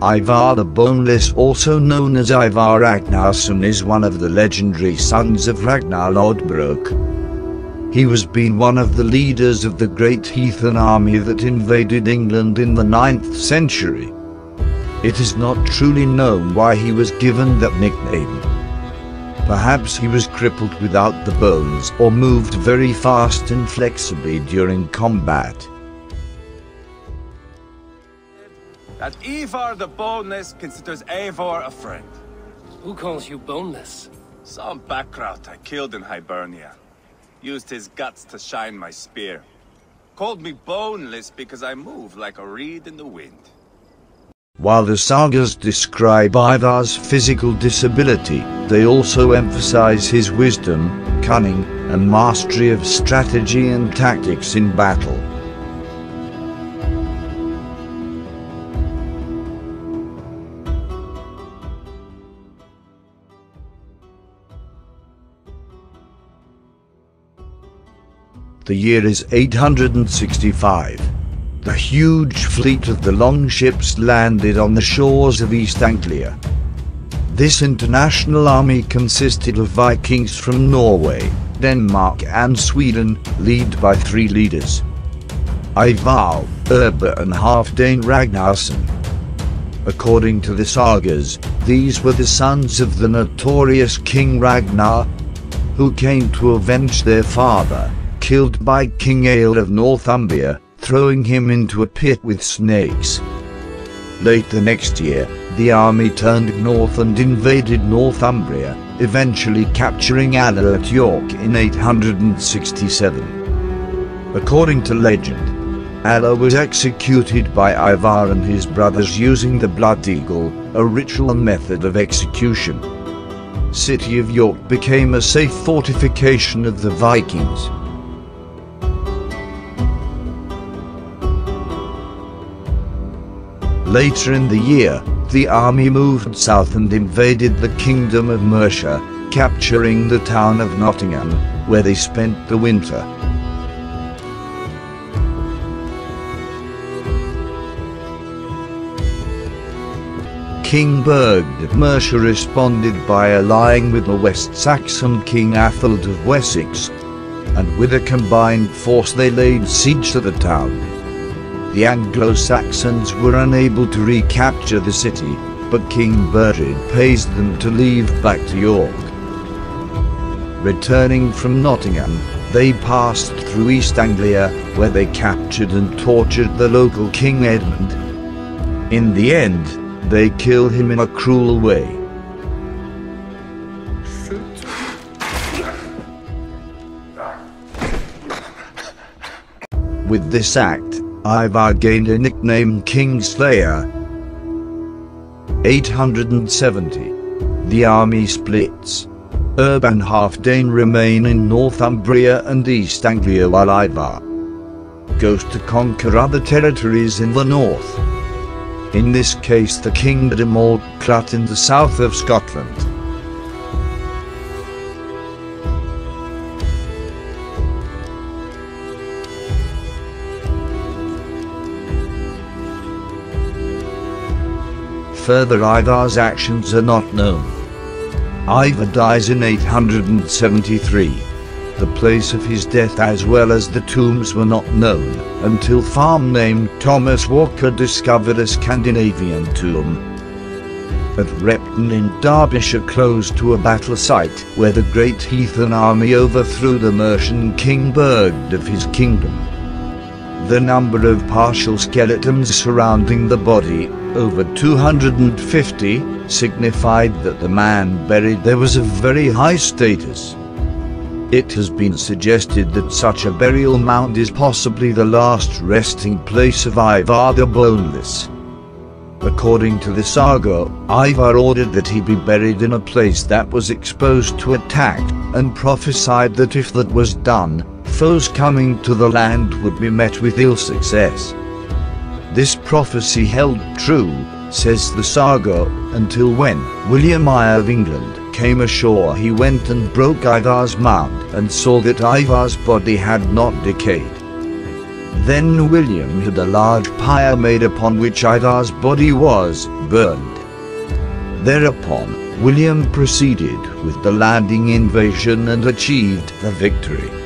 Ivar the Boneless, also known as Ivar Ragnarsson, is one of the legendary sons of Ragnar Lodbrok. He was one of the leaders of the great heathen army that invaded England in the 9th century. It is not truly known why he was given that nickname. Perhaps he was crippled without the bones or moved very fast and flexibly during combat. That Ivar the Boneless considers Eivor a friend. Who calls you boneless? Some background I killed in Hibernia. Used his guts to shine my spear. Called me boneless because I move like a reed in the wind. While the sagas describe Ivar's physical disability, they also emphasize his wisdom, cunning, and mastery of strategy and tactics in battle. The year is 865. The huge fleet of the longships landed on the shores of East Anglia. This international army consisted of Vikings from Norway, Denmark and Sweden, led by 3 leaders: Ivar, Ivar and Halfdane Ragnarsson. According to the sagas, these were the sons of the notorious King Ragnar, who came to avenge their father, killed by King Eil of Northumbria, throwing him into a pit with snakes. Late the next year, the army turned north and invaded Northumbria, eventually capturing Alla at York in 867. According to legend, Alla was executed by Ivar and his brothers using the blood eagle, a ritual method of execution. City of York became a safe fortification of the Vikings. Later in the year, the army moved south and invaded the kingdom of Mercia, capturing the town of Nottingham, where they spent the winter. King Bergd of Mercia responded by allying with the West Saxon King Athold of Wessex, and with a combined force they laid siege to the town. The Anglo-Saxons were unable to recapture the city, but King Bergd pays them to leave back to York. Returning from Nottingham, they passed through East Anglia, where they captured and tortured the local King Edmund. In the end, they kill him in a cruel way. With this act, Ivar gained a nickname Kingslayer. 870. The army splits. Ivar and Halfdane remain in Northumbria and East Anglia while Ivar goes to conquer other territories in the north. In this case the kingdom of Clut in the south of Scotland. Further Ivar's actions are not known. Ivar dies in 873. The place of his death as well as the tombs were not known, until farm named Thomas Walker discovered a Scandinavian tomb at Repton in Derbyshire, close to a battle site where the great heathen army overthrew the Mercian King Bergd of his kingdom. The number of partial skeletons surrounding the body, over 250, signified that the man buried there was of very high status. It has been suggested that such a burial mound is possibly the last resting place of Ivar the Boneless. According to the saga, Ivar ordered that he be buried in a place that was exposed to attack, and prophesied that if that was done, foes coming to the land would be met with ill success. This prophecy held true, says the saga, until when William I of England came ashore. He went and broke Ivar's mound and saw that Ivar's body had not decayed. Then William had a large pyre made upon which Ivar's body was burned. Thereupon, William proceeded with the landing invasion and achieved the victory.